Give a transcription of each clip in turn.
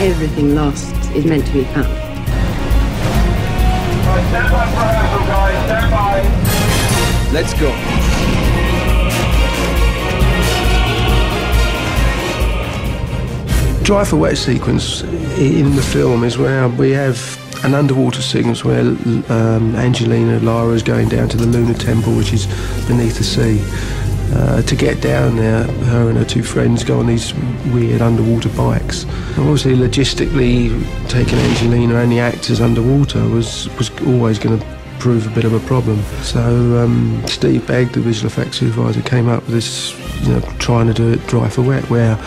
everything lost is meant to be found. Right, stand by for rehearsal, guys. Stand by. Let's go. Dry for wet sequence in the film is where we have an underwater sequence where Angelina Lara is going down to the lunar temple, which is beneath the sea. To get down there, her and her two friends go on these weird underwater bikes. Obviously, logistically, taking Angelina and the actors underwater was always going to prove a bit of a problem. So Steve Begg, the visual effects supervisor, came up with this, trying to do it dry for wet, where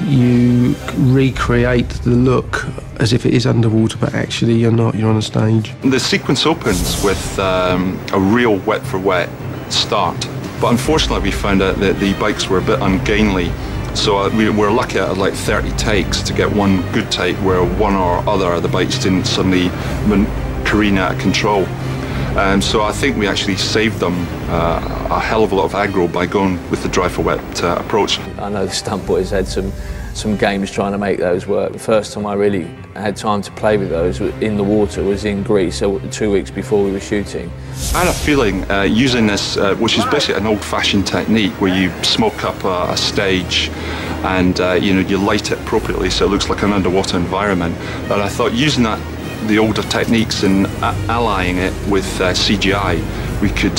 you recreate the look as if it is underwater, but actually you're not, you're on a stage. The sequence opens with a real wet for wet start, but unfortunately we found out that the bikes were a bit ungainly, so we were lucky at like 30 takes to get one good take where one or other of the bikes didn't suddenly careen out of control. So I think we actually saved them a hell of a lot of aggro by going with the dry for wet approach. I know the stunt boys had some games trying to make those work. The first time I really had time to play with those in the water was in Greece, so 2 weeks before we were shooting. I had a feeling using this, which is basically an old-fashioned technique where you smoke up a stage and you light it appropriately so it looks like an underwater environment. But I thought using the older techniques and allying it with CGI, we could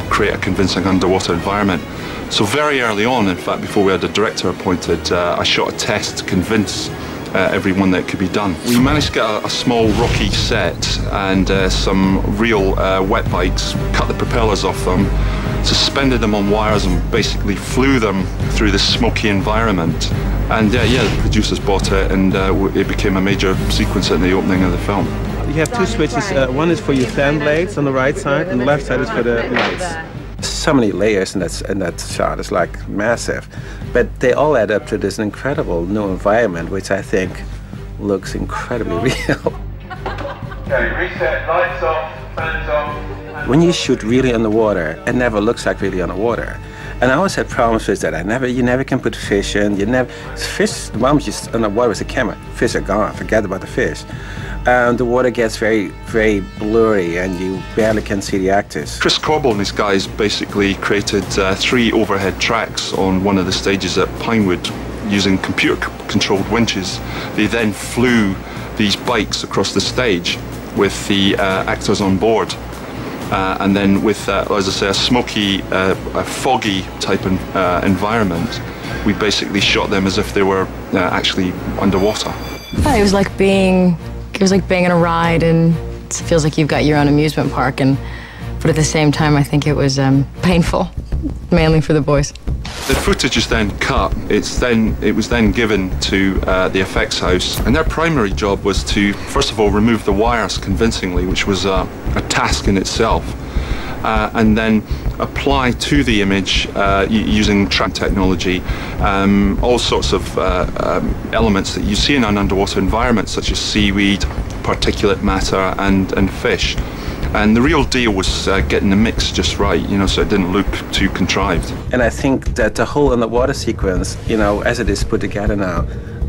create a convincing underwater environment. So very early on, in fact, before we had a director appointed, I shot a test to convince everyone that it could be done. We managed to get a small rocky set and some real wet bikes, cut the propellers off them, suspended them on wires and basically flew them through this smoky environment. And the producers bought it, and it became a major sequence in the opening of the film. You have two switches. One is for your fan blades on the right side, and the left side is for the lights. So many layers in that shot. It's like massive, but they all add up to this incredible new environment, which I think looks incredibly real. Okay, reset, lights off, fans off. When you shoot really underwater, it never looks like really underwater. And I always had problems with that. You never can put fish in. Fish, the moment you're underwater with a camera, fish are gone. Forget about the fish. The water gets very, very blurry, and you barely can see the actors. Chris Corbell and his guys basically created 3 overhead tracks on one of the stages at Pinewood using computer-controlled winches. They then flew these bikes across the stage with the actors on board. And then with, as I say, a smoky, a foggy type environment, we basically shot them as if they were actually underwater. It was like being in a ride, and it feels like you've got your own amusement park. But at the same time, I think it was painful, mainly for the boys. The footage is then cut. It was then given to the effects house, and their primary job was to, first of all, remove the wires convincingly, which was a task in itself, and then apply to the image using track technology all sorts of elements that you see in an underwater environment, such as seaweed, particulate matter, and fish. And the real deal was getting the mix just right, so it didn't look too contrived. And I think that the whole underwater sequence, as it is put together now,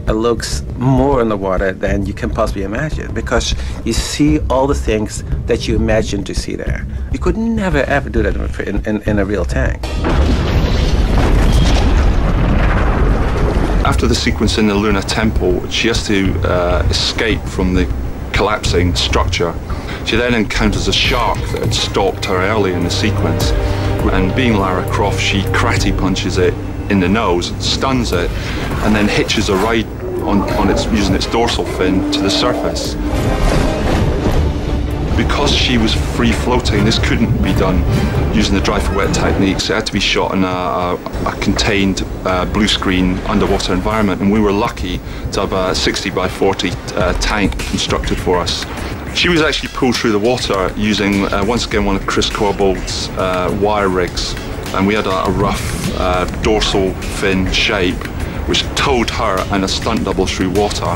it looks more underwater than you can possibly imagine, because you see all the things that you imagine to see there. You could never, ever do that in a real tank. After the sequence in the lunar temple, she has to escape from the collapsing structure. She then encounters a shark that had stalked her early in the sequence, and being Lara Croft, she karate punches it in the nose, stuns it, and then hitches a ride using its dorsal fin to the surface. Because she was free floating, this couldn't be done using the dry for wet techniques. It had to be shot in a contained blue screen underwater environment, and we were lucky to have a 60 by 40 tank constructed for us. She was actually pulled through the water using, once again, one of Chris Corbell's wire rigs, and we had a rough dorsal fin shape which towed her and a stunt double through water,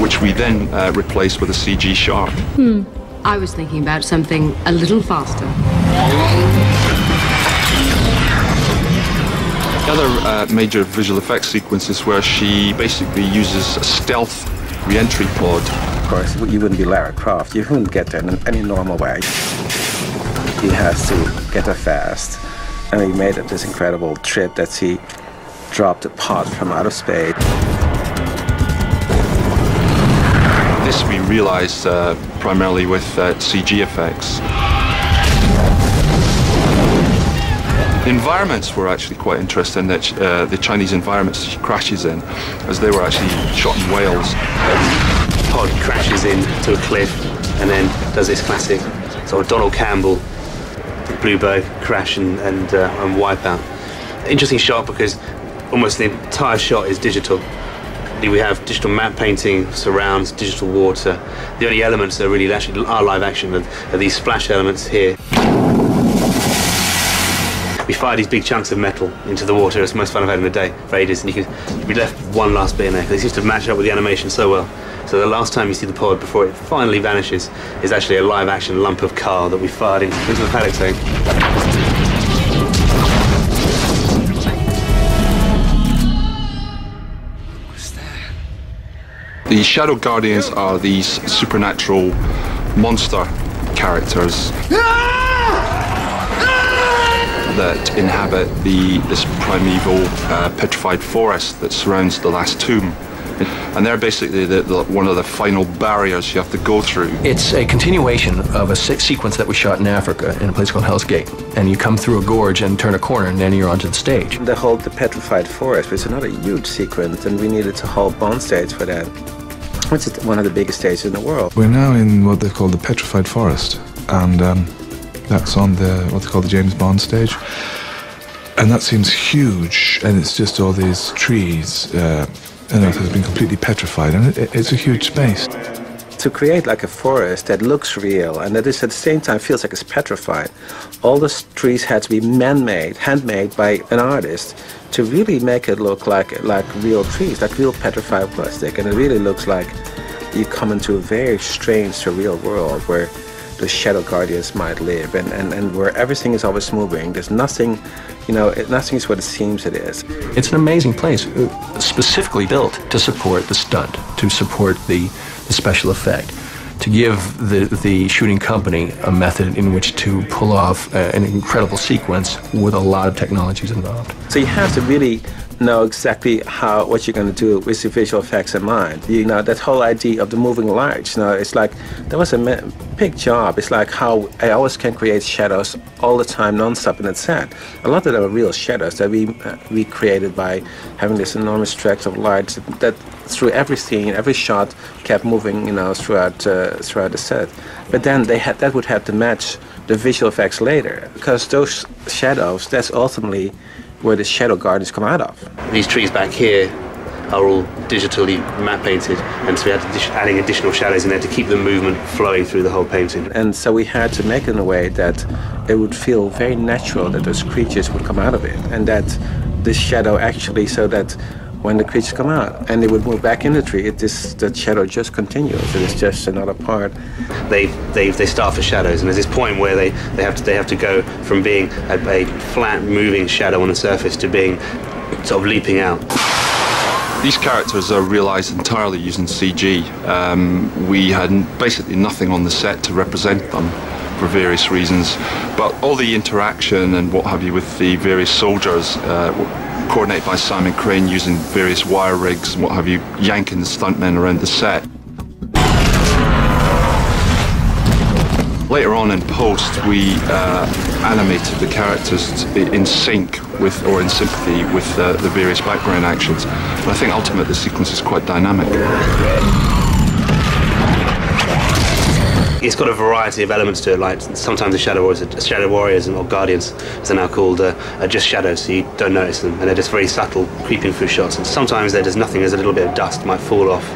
which we then replaced with a CG shark. I was thinking about something a little faster. The other major visual effects sequence is where she basically uses a stealth re-entry pod. Of course, you wouldn't be Lara Croft. You wouldn't get there in any normal way. He has to get there fast. And he made this incredible trip that he dropped a pod from outer space. This we realized primarily with CG effects. The environments were actually quite interesting, that the Chinese environments she crashes in, as they were actually shot in Wales. The pod crashes into a cliff and then does this classic sort of Donald Campbell Bluebird crash and wipe out. Interesting shot because almost the entire shot is digital. We have digital map painting, surrounds, digital water. The only elements that really actually are live action are these splash elements here. We fire these big chunks of metal into the water. It's the most fun I've had in a day for ages, and we left one last bit in there. They seem to match up with the animation so well. So the last time you see the pod before it finally vanishes is actually a live action lump of car that we fired into the paddock tank. The Shadow Guardians are these supernatural monster characters that inhabit this primeval petrified forest that surrounds the last tomb. And they're basically one of the final barriers you have to go through. It's a continuation of a sequence that we shot in Africa in a place called Hell's Gate. And you come through a gorge and turn a corner and then you're onto the stage. The petrified forest was another huge sequence, and we needed to hold bond stage for that. It's one of the biggest stages in the world. We're now in what they call the petrified forest, and that's on what they call the James Bond stage. And that seems huge, and it's just all these trees, and it has been completely petrified, and it's a huge space. To create like a forest that looks real and that is at the same time feels like it's petrified, all the trees had to be man-made, handmade by an artist to really make it look like real trees, like real petrified plastic. And it really looks like you come into a very strange, surreal world where the Shadow Guardians might live, and where everything is always moving. There's nothing, nothing is what it seems it is. It's an amazing place, specifically built to support the stunt, to support the special effect, to give the shooting company a method in which to pull off an incredible sequence with a lot of technologies involved. So you have to really know exactly what you're going to do with the visual effects in mind. That whole idea of the moving lights, it's like, that was a big job. It's like how I always can create shadows all the time, non-stop in that set. A lot of them are real shadows that we created by having this enormous stretch of lights that through every scene, every shot kept moving, throughout the set. But then that would have to match the visual effects later, because those shadows, that's ultimately where the Shadow Guardians come out of. These trees back here are all digitally matte painted, and so we had to adding additional shadows in there to keep the movement flowing through the whole painting. And so we had to make it in a way that it would feel very natural that those creatures would come out of it, and that the shadow actually, so that when the creatures come out and they would move back in the tree, the shadow just continues. It is just another part. They start for shadows, and there's this point where they have to go from being a flat moving shadow on the surface to being sort of leaping out. These characters are realized entirely using CG. We had basically nothing on the set to represent them for various reasons, but all the interaction and what have you with the various soldiers coordinated by Simon Crane, using various wire rigs and what have you, yanking the stuntmen around the set. Later on in post, we animated the characters in sync with, or in sympathy with, the various background actions. And I think ultimately the sequence is quite dynamic. It's got a variety of elements to it, like sometimes the Shadow Warriors or Guardians, as they're now called, are just shadows, so you don't notice them, and they're just very subtle, creeping through shots. And sometimes there's nothing, there's a little bit of dust might fall off.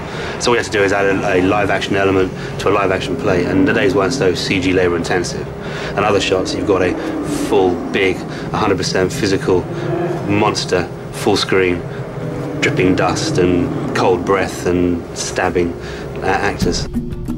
So all we have to do is add a live action element to a live action play, and the days weren't so CG labour intensive. And other shots, you've got a full, big, 100% physical monster, full screen, dripping dust and cold breath and stabbing actors.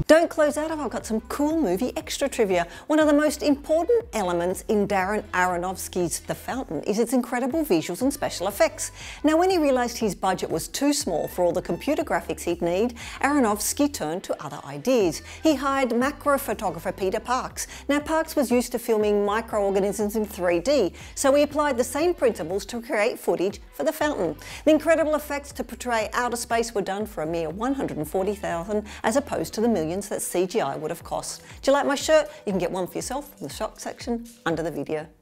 Don't close out, I've got some cool movie extra trivia. One of the most important elements in Darren Aronofsky's The Fountain is its incredible visuals and special effects. Now, when he realised his budget was too small for all the computer graphics he'd need, Aronofsky turned to other ideas. He hired macro photographer Peter Parks. Now, Parks was used to filming microorganisms in 3D, so he applied the same principles to create footage for The Fountain. The incredible effects to portray outer space were done for a mere $140,000 as opposed to the millions that CGI would have cost. Do you like my shirt? You can get one for yourself in the shop section under the video.